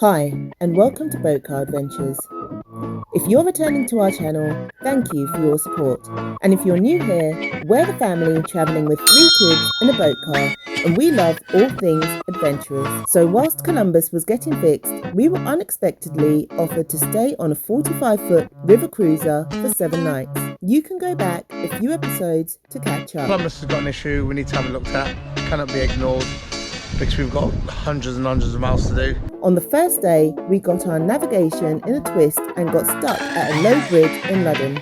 Hi, and welcome to Boat Car Adventures. If you're returning to our channel, thank you for your support. And if you're new here, we're the family travelling with 3 kids in a boat car, and we love all things adventurous. So whilst Columbus was getting fixed, we were unexpectedly offered to stay on a 45-foot river cruiser for 7 nights. You can go back a few episodes to catch up. Columbus has got an issue we need to have it looked at. Cannot be ignored because we've got hundreds and hundreds of miles to do. On the first day, we got our navigation in a twist and got stuck at a low bridge in Ludham.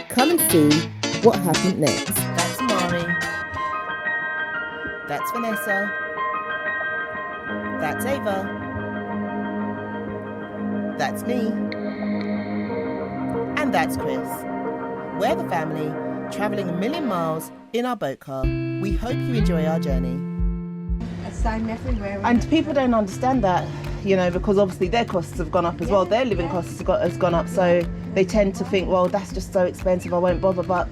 Come and see what happened next. That's Mari. That's Vanessa. That's Ava. That's me. And that's Chris. We're the family travelling 1,000,000 miles in our boat car. We hope you enjoy our journey. And people don't understand that, because obviously their costs have gone up as well. Their living costs has gone up, so they tend to think, well, that's just so expensive, I won't bother. But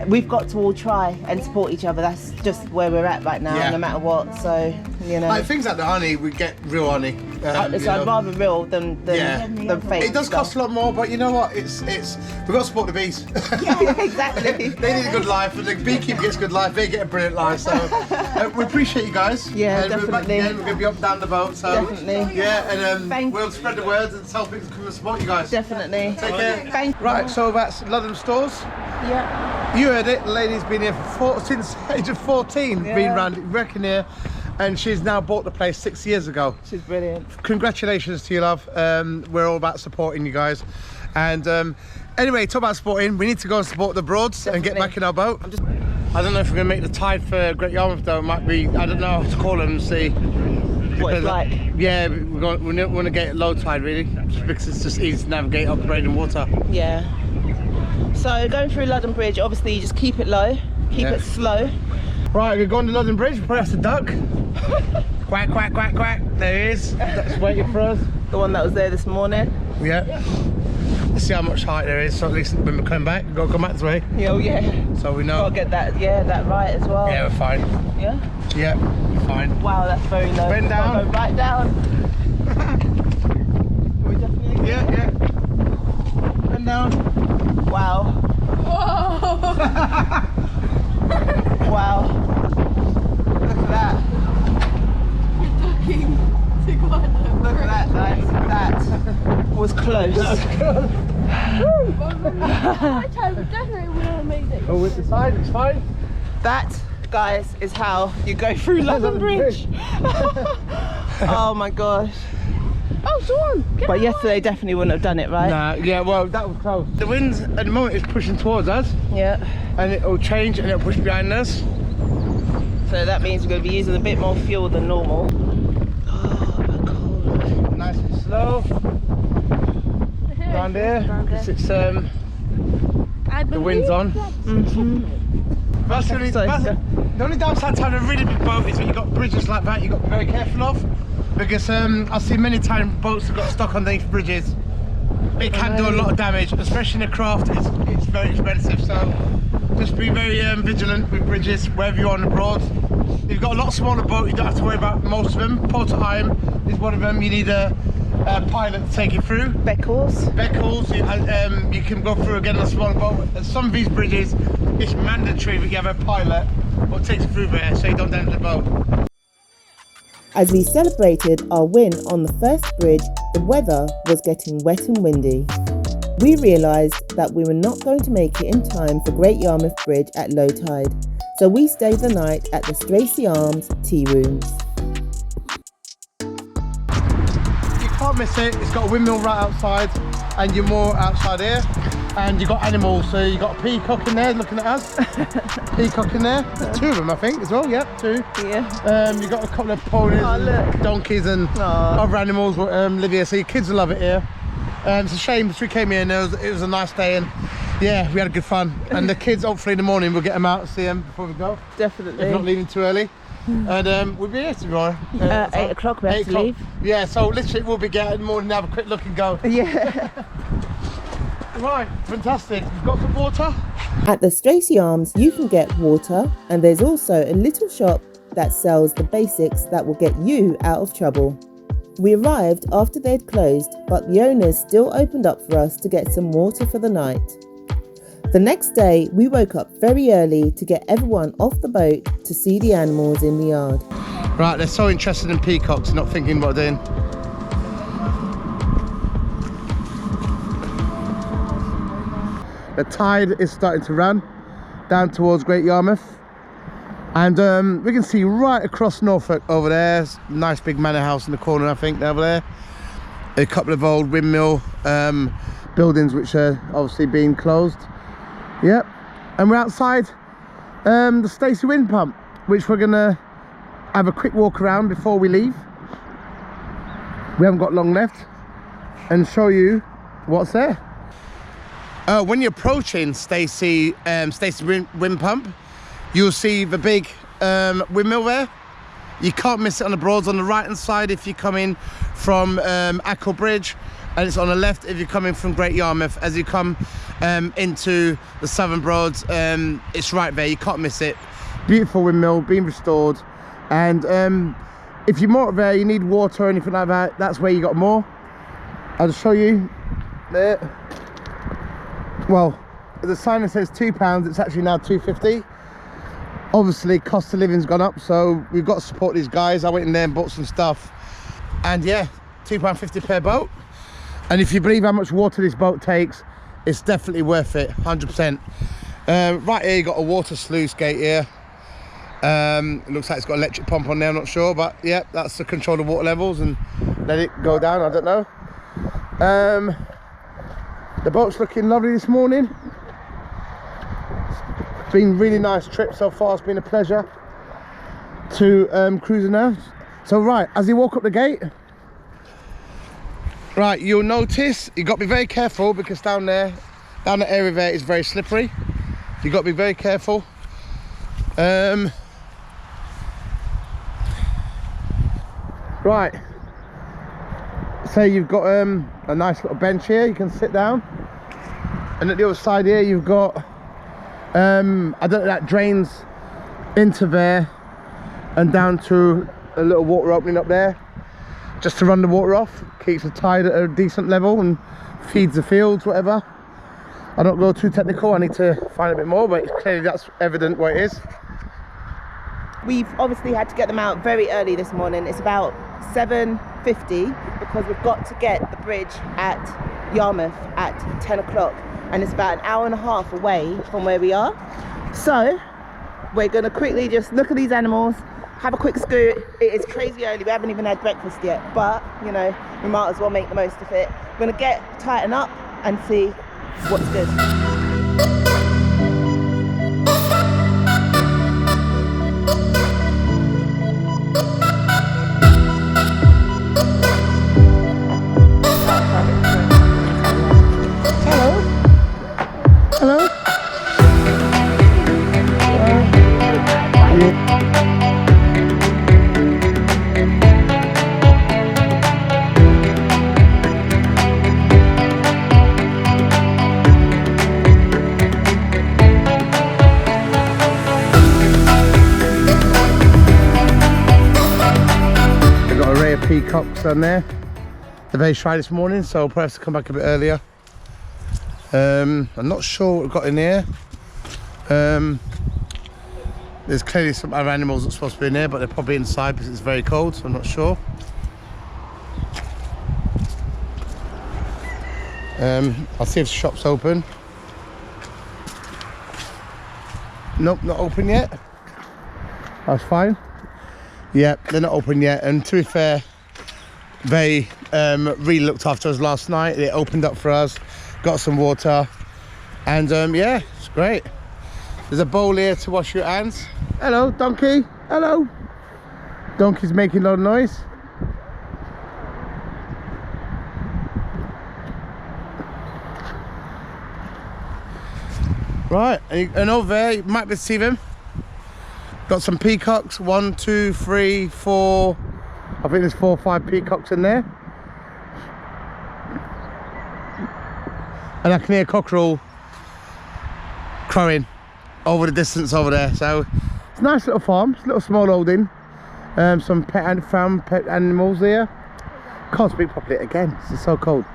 we've got to all try and support each other. That's just where we're at right now, no matter what. So, Like things like the honey, we get real honey. I'd rather real than fake. It does cost a lot more, but you know what? It's we've got to support the bees. Yeah, exactly. They need a good life, and the beekeeper gets a good life. They get a brilliant life. So we appreciate you guys. Yeah, definitely. We're back again. We're going to be up and down the boat. So definitely. Yeah, and we'll spread the words and tell people to come and support you guys. Definitely. Take care. Thank you. Right, so that's Ludham stores. Yeah. You heard it. The lady's been here since the age of 14. Been around wrecking here. And she's now bought the place 6 years ago. She's brilliant. Congratulations to you, love. We're all about supporting you guys. And anyway, talk about supporting. We need to go and support the Broads and get back in our boat. I don't know if we're going to make the tide for Great Yarmouth though. It might be, I don't know how to call them and see. What it's like. Yeah, we want to get low tide really, just because it's just easy to navigate up the raging water. Yeah. So going through Oulton Bridge, obviously you just keep it low, keep it slow. Right, we're going to Oulton Bridge, probably have to duck. Quack, quack, quack, quack. There he is. That's waiting for us. The one that was there this morning. Yeah. Let's see how much height there is, so at least when we come back, we've got to come back this way. Oh yeah. So we know. Got to get that right as well. Yeah, we're fine. Yeah? Yeah, we're fine. Wow, that's very low. Bend down. Go right down. Are we definitely Yeah. Bend down. Wow. Whoa. Wow. Look at that. Look at that, guys. That was close. Oh, with the side, it's fine. That, guys, is how you go through Oulton Bridge. Oh my gosh. Oh, Dawn. But yesterday definitely wouldn't have done it, right? Nah, yeah, well, that was close. The wind at the moment is pushing towards us. Yeah. And it'll change and it'll push behind us. So that means we're going to be using a bit more fuel than normal. Oh, cold. Nice and slow. Down there, because it's the wind's on. That's the only downside to having a really big boat is when you've got bridges like that you've got to be very careful of. Because I've seen many times boats have got stuck underneath bridges. It can do a lot of damage, especially in a craft. It's very expensive, so just be very vigilant with bridges wherever you're on the Broad. If you've got a lot smaller boat, you don't have to worry about most of them. Port of Iron is one of them. You need a pilot to take you through. Beckles, you can go through again on a smaller boat. At some of these bridges, it's mandatory that you have a pilot who takes you through there so you don't damage the boat. As we celebrated our win on the first bridge, the weather was getting wet and windy. We realised that we were not going to make it in time for Great Yarmouth Bridge at low tide, so we stayed the night at the Stracey Arms tea rooms. You can't miss it. It's got a windmill right outside and you're more outside here. And you've got animals, so you've got a peacock in there looking at us. Peacock in there. There's 2 of them, I think, as well. Yep, 2. Yeah. You've got a couple of ponies, and donkeys, and other animals live here, so your kids will love it here. It's a shame because we came here and it was a nice day, and yeah, we had good fun. And the kids, hopefully in the morning, we'll get them out and see them before we go. Definitely. If not leaving too early. And we'll be here tomorrow. 8 o'clock we have to leave. Yeah, so literally we'll be getting in the morning, have a quick look and go. Yeah. Right, fantastic. We've got some water. At the Stracey Arms, you can get water, and there's also a little shop that sells the basics that will get you out of trouble. We arrived after they'd closed, but the owners still opened up for us to get some water for the night. The next day, we woke up very early to get everyone off the boat to see the animals in the yard. Right, they're so interested in peacocks, not thinking what they're doing. The tide is starting to run down towards Great Yarmouth. And we can see right across Norfolk over there. Nice big manor house in the corner, I think, over there. A couple of old windmill buildings which are obviously being closed. Yep. And we're outside the Stacey Windpump, which we're gonna have a quick walk around before we leave. We haven't got long left, and show you what's there. When you're approaching Stacey Windpump, you'll see the big windmill there. You can't miss it on the Broads. On the right hand side if you're coming from Oulton Bridge, and it's on the left if you're coming from Great Yarmouth. As you come into the Southern Broads, it's right there, you can't miss it. Beautiful windmill, being restored. And if you're more there, you need water or anything like that, that's where you got more. I'll just show you there. Well, the sign that says £2, it's actually now £2.50. Obviously cost of living's gone up, so we've got to support these guys. I went in there and bought some stuff, and yeah, £2.50 per boat. And if you believe how much water this boat takes, it's definitely worth it, 100%. Right here you got a water sluice gate here. It looks like it's got an electric pump on there, I'm not sure, but yeah, that's to control the water levels and let it go down, I don't know. The boat's looking lovely this morning. It's been a really nice trip so far. It's been a pleasure to cruising now. So right, as you walk up the gate, right, you'll notice you got to be very careful, because down the area there is very slippery. You got to be very careful. Right, so you've got a nice little bench here, you can sit down, and at the other side here you've got I don't know, that drains into there and down to a little water opening up there, just to run the water off, keeps the tide at a decent level and feeds the fields, whatever. I don't go too technical, I need to find a bit more, but clearly that's evident what it is. We've obviously had to get them out very early this morning. It's about 7:50 because we've got to get the bridge at Yarmouth at 10 o'clock, and it's about an hour and a half away from where we are. So we're going to quickly just look at these animals, have a quick scoot. It is crazy early, we haven't even had breakfast yet, but you know, we might as well make the most of it. We're going to tighten up and see what's good. Peacocks on there. They're very shy this morning, so I'll probably have to come back a bit earlier. I'm not sure what we've got in here. There's clearly some other animals that's supposed to be in there, but they're probably inside because it's very cold, so I'm not sure. I'll see if the shop's open. Nope, not open yet. That's fine. Yep, they're not open yet, and to be fair, they really looked after us last night. They opened up for us, got some water, and yeah, it's great. There's a bowl here to wash your hands. Hello, donkey. Hello. Donkey's making a lot of noise. Right, and over there, you might be able to see them. Got some peacocks, 1, 2, 3, 4. I think there's 4 or 5 peacocks in there. And I can hear cockerel crowing over the distance over there. So it's a nice little farm, it's a little small holding. Some pet animals here. Can't speak properly again, it's so cold.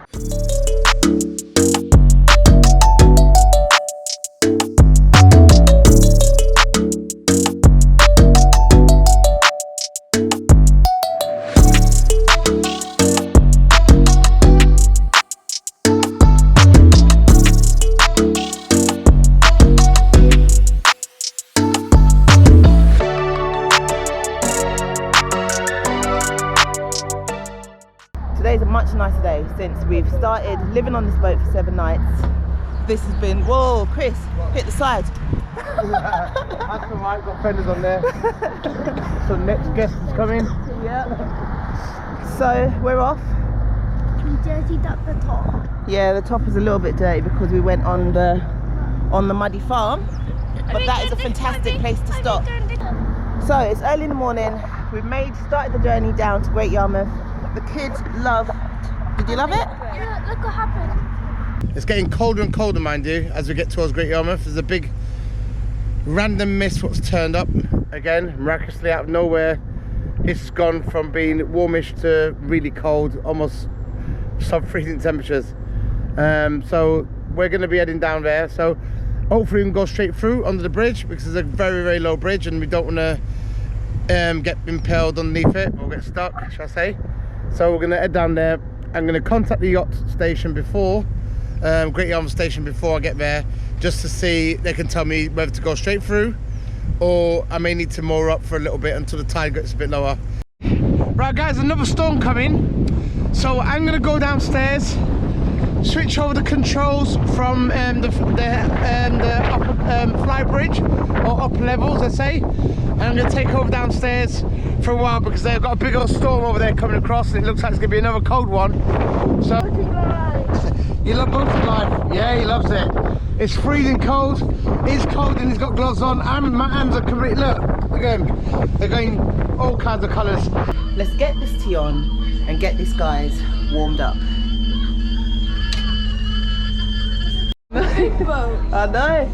Today's a much nicer day since we've started living on this boat for 7 nights. This has been, whoa, Chris, hit the side. That's alright, got fenders on there. So next guest is coming. Yeah. So we're off. We dirtied up the top. Yeah, the top is a little bit dirty because we went on the muddy farm, but that is a fantastic place to stop. So it's early in the morning. We've started the journey down to Great Yarmouth. The kids love. Did you love it? Yeah, look what happened. It's getting colder and colder, mind you, as we get towards Great Yarmouth. There's a big random mist what's turned up again, miraculously out of nowhere. It's gone from being warmish to really cold, almost sub-freezing temperatures. So we're going to be heading down there. So hopefully we can go straight through under the bridge, because it's a very, very low bridge and we don't want to get impaled underneath it or get stuck, shall I say. So we're going to head down there. I'm going to contact the yacht station before, Great Yarmouth station, before I get there, just to see, they can tell me whether to go straight through or I may need to moor up for a little bit until the tide gets a bit lower. Right guys, another storm coming. So I'm going to go downstairs, switch over the controls from the upper fly bridge, or upper levels, let's say, and I'm going to take over downstairs for a while because they've got a big old storm over there coming across and it looks like it's going to be another cold one. So you love boating life? Yeah, he loves it. It's freezing cold, it's cold and he's got gloves on, and my hands are completely, look at them, they're going all kinds of colours. Let's get this tea on and get these guys warmed up. I know.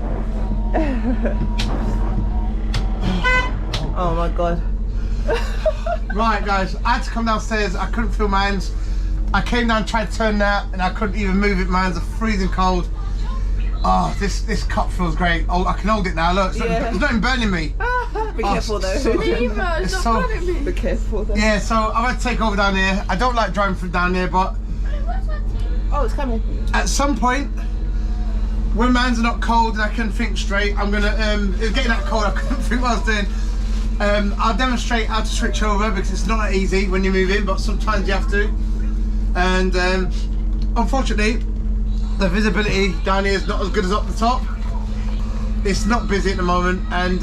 Oh my god. Right guys, I had to come downstairs, I couldn't feel my hands. I came down, tried to turn that and I couldn't even move it, my hands are freezing cold. Oh, this cup feels great. Oh, I can hold it now, look, it's not burning me. Be careful though. It's so, be careful though. yeah, so I've had to take over down here. I don't like driving from down here, but oh, it's coming. at some point, when my hands are not cold and I can think straight, I'm gonna, it's getting that cold, I couldn't think what I was doing. I'll demonstrate how to switch over because it's not that easy when you move in, but sometimes you have to. And unfortunately, the visibility down here is not as good as up the top. It's not busy at the moment, and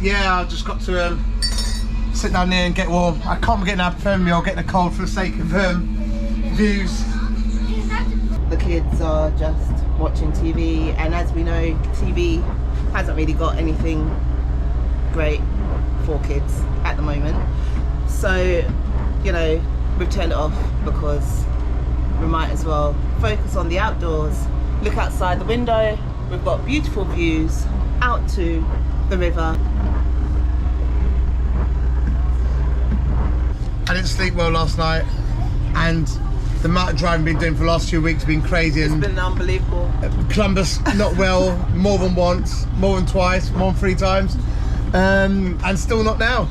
yeah, I've just got to sit down here and get warm. I can't be getting hypothermia or getting a cold for the sake of views. The kids are just watching TV, and as we know, TV hasn't really got anything great for kids at the moment. So, you know, we've turned it off because we might as well focus on the outdoors. Look outside the window, we've got beautiful views out to the river. I didn't sleep well last night, and the amount of driving I've been doing for the last few weeks has been crazy. It's and been unbelievable. Columbus not well more than once, more than twice, more than 3 times, and still not now.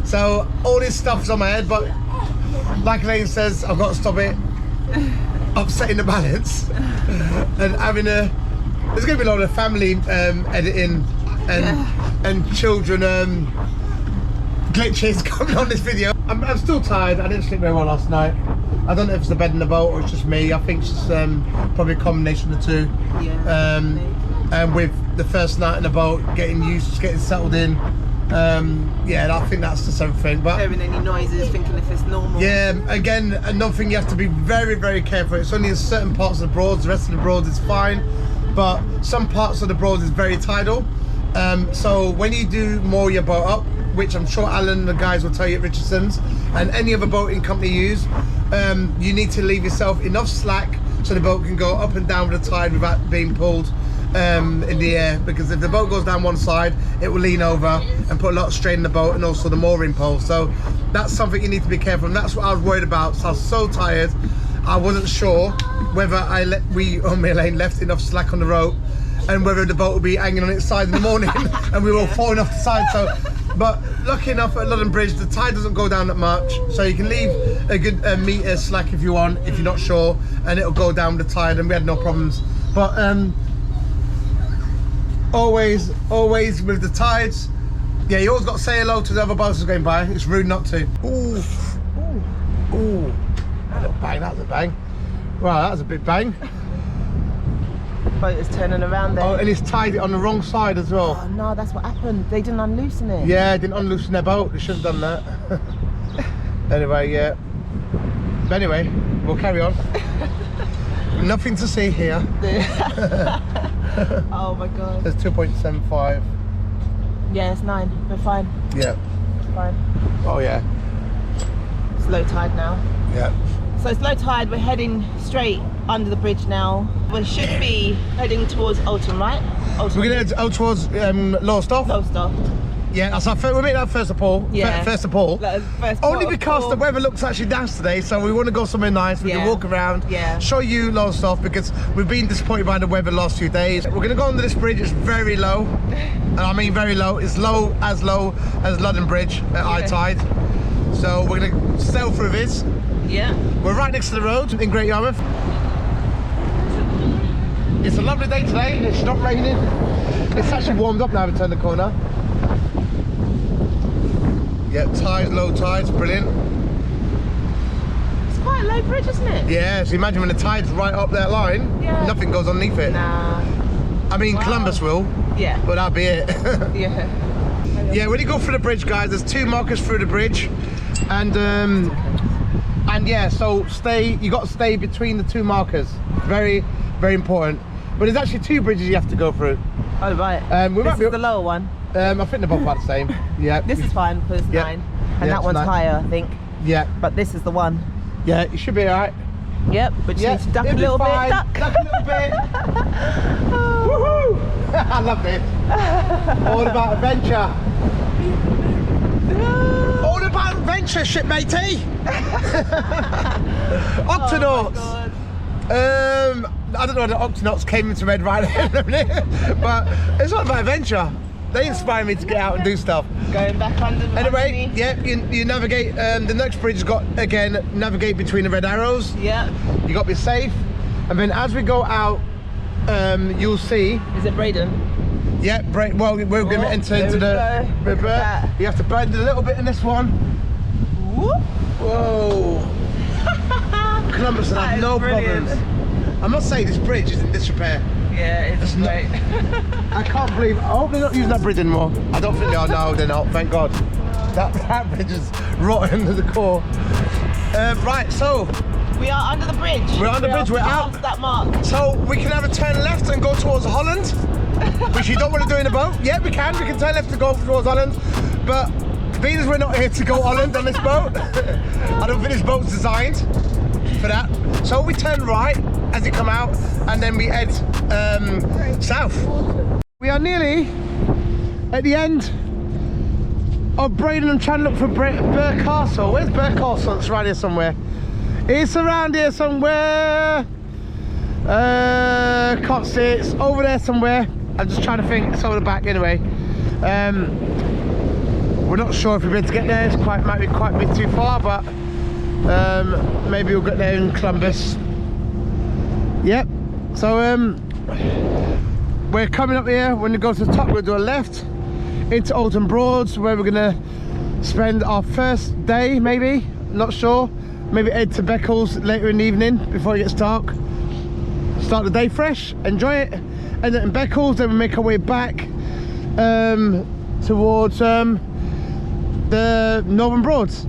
So all this stuff's on my head, but like Elaine says, I've got to stop it upsetting the balance and having there's going to be a lot of family editing and children glitches coming on this video. I'm still tired. I didn't sleep very well last night. I don't know if it's the bed in the boat or it's just me. I think it's just, probably a combination of the two. Yeah. And with the first night in the boat, getting used to getting settled in, yeah, I think that's just everything. But hearing any noises, thinking if it's normal. yeah, again, another thing you have to be very, very careful. It's only in certain parts of the Broads. The rest of the Broads is fine, but some parts of the Broads is very tidal. So when you do moor your boat up, which I'm sure Alan and the guys will tell you at Richardson's, and any other boating company you use, you need to leave yourself enough slack so the boat can go up and down with the tide without being pulled in the air, because if the boat goes down one side, it will lean over and put a lot of strain in the boat and also the mooring pole. So that's something you need to be careful. And that's what I was worried about. So I was so tired. I wasn't sure whether me and Elaine left enough slack on the rope, and whether the boat would be hanging on its side in the morning, and we were all falling off the side. So, but lucky enough at Ludham Bridge, the tide doesn't go down that much, so you can leave a good metre slack if you want, if you're not sure, and it'll go down with the tide, and we had no problems. But always with the tides, yeah, you always got to say hello to the other boats going by. It's rude not to. Ooh, ooh, ooh. A little bang, that was a bang. Wow, that was a big bang. Boat is turning around there. Oh, and it's tied it on the wrong side as well. Oh no, that's what happened. They didn't unloosen it. Yeah, they didn't unloosen their boat. They should have done that. Anyway, yeah. But anyway, we'll carry on. Nothing to see here. Oh my god. There's 2.75. Yeah, it's 9. We're fine. Yeah. It's fine. Oh yeah. It's low tide now. Yeah. So it's low tide. We're heading straight under the bridge now. We should be heading towards Oulton, right? Oulton. We're going to head towards Lowestoft. Lowestoft. Yeah, that's our we're meeting at first of all. Yeah. First of all. First Only because the weather looks actually nice today, so we want to go somewhere nice. We can walk around, show you Lowestoft, because we've been disappointed by the weather the last few days. We're going to go under this bridge. It's very low, and I mean very low. It's low as Ludham Bridge at high tide. So we're going to sail through this. Yeah. We're right next to the road in Great Yarmouth. It's a lovely day today. It's not raining. It's actually warmed up now. We turn the corner. Yeah, tides, low tides, brilliant. It's quite a low bridge, isn't it? Yeah, so imagine when the tide's right up that line, nothing goes underneath it. Nah. I mean, Columbus will. Yeah. But that'll be it. Yeah. Yeah, when you go through the bridge, guys, there's 2 markers through the bridge, and yeah, so you got to stay between the 2 markers. Very, very important. But there's actually 2 bridges you have to go through. Oh right. This is the lower one. I think they're both about the same. Yeah. This is fine because it's 9, and that one's 9. higher, I think. Yeah. But this is the one. Yeah, you should be alright. Yep, but you need to duck a little bit. Duck a little bit. Woohoo! I love this. All about adventure. All about adventure, shipmatey. Octonauts. I don't know whether Octonauts came into my head right now, but it's all about adventure. They inspire me to get out and do stuff. Going back under. Anyway, yeah, you navigate. The next bridge has got, again, navigate between the red arrows. Yeah. You got to be safe. And then as we go out, you'll see. Is it Braden? Yeah, well, we're going to enter into the river. You have to bend a little bit in this one. Whoop. Whoa. Columbus will have no problems. I must say, this bridge is in disrepair. Yeah, it's great. I can't believe, I hope they're not using that bridge anymore. I don't think they are, no, they're not, thank God. That bridge is rotten to the core. Right, so. We are under the bridge. We're under the bridge, we're out. That mark. So we can have a turn left and go towards Holland, which you don't want to do in a boat. Yeah, we can turn left and go towards Holland, but being as we're not here to go Holland on this boat, I don't think this boat's designed for that. So we turn right as you come out, and then we head south. We are nearly at the end of Braden. I'm trying to look for Burr Castle. Where's Burr Castle? It's around here somewhere. It's around here somewhere. Can't see it. It's over there somewhere. I'm just trying to think. It's over the back anyway. We're not sure if we'll be able to get there. It might be quite a bit too far, but maybe we'll get there in Columbus. Yep. So we're coming up here. When we go to the top, we'll do a left into Oulton Broad, where we're gonna spend our first day. Maybe, not sure. Maybe head to Beccles later in the evening before it gets dark. Start the day fresh, enjoy it. And then in Beccles, then we make our way back towards the Northern Broads.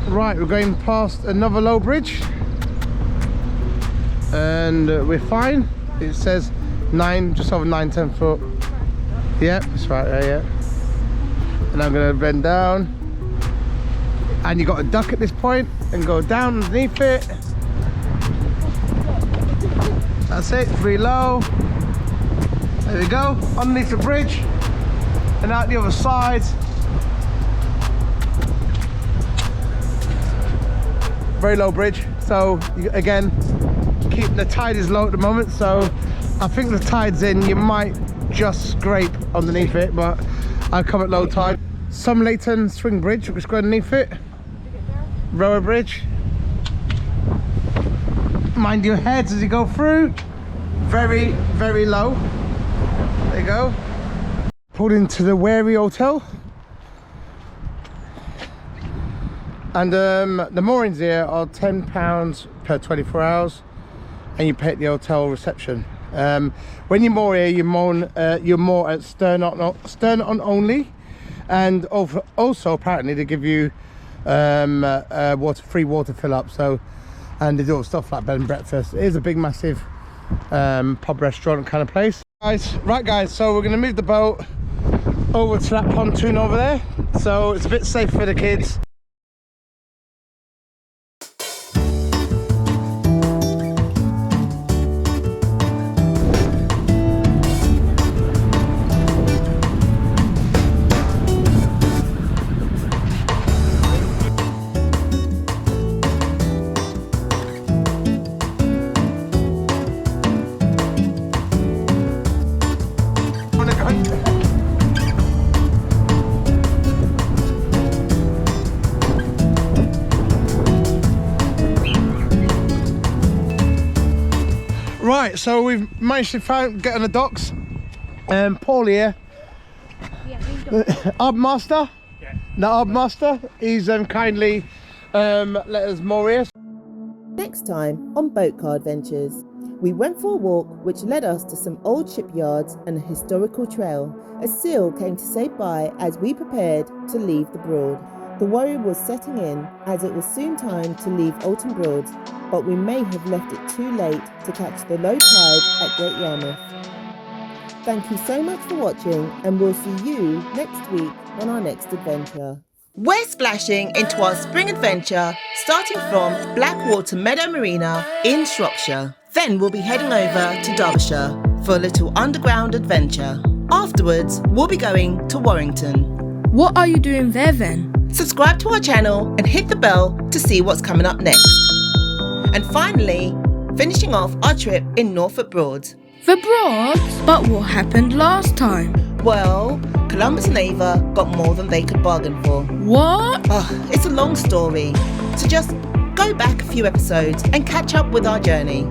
Right, we're going past another low bridge, and we're fine. It says 9, just over 9-10 foot. Yeah, it's right there, yeah. And I'm going to bend down. And you got to duck at this point and go down underneath it. That's it, pretty low. There we go, underneath the bridge. And out the other side. Very low bridge. So again, the tide is low at the moment. So I think the tide's in, you might just scrape underneath it, but I'll come at low tide. Some Leighton swing bridge, we'll just go underneath it. Rower bridge. Mind your heads as you go through. Very, very low. There you go. Pulled into the Wary Hotel. And the moorings here are £10 per 24 hours. And you pay at the hotel reception. When you moor here, you moor at stern on only. And also apparently they give you free water fill up. So, and they do stuff like bed and breakfast. It is a big massive pub restaurant kind of place. Right guys, so we're going to move the boat over to that pontoon over there, so it's a bit safe for the kids. Right, so we've managed to get on the docks. Paul here, Arb Master, the Arb Master, he's kindly let us moor here. Next time on Boat Car Adventures, we went for a walk which led us to some old shipyards and a historical trail. A seal came to say bye as we prepared to leave the Broad. The worry was setting in as it was soon time to leave Oulton Broad, but we may have left it too late to catch the low tide at Great Yarmouth. Thank you so much for watching, and we'll see you next week on our next adventure. We're splashing into our spring adventure, starting from Blackwater Meadow Marina in Shropshire. Then we'll be heading over to Derbyshire for a little underground adventure. Afterwards, we'll be going to Warrington. What are you doing there then? Subscribe to our channel and hit the bell to see what's coming up next. And finally, finishing off our trip in Norfolk Broads. The Broads? But what happened last time? Well, Columbus and Ava got more than they could bargain for. What? It's a long story, so just go back a few episodes and catch up with our journey.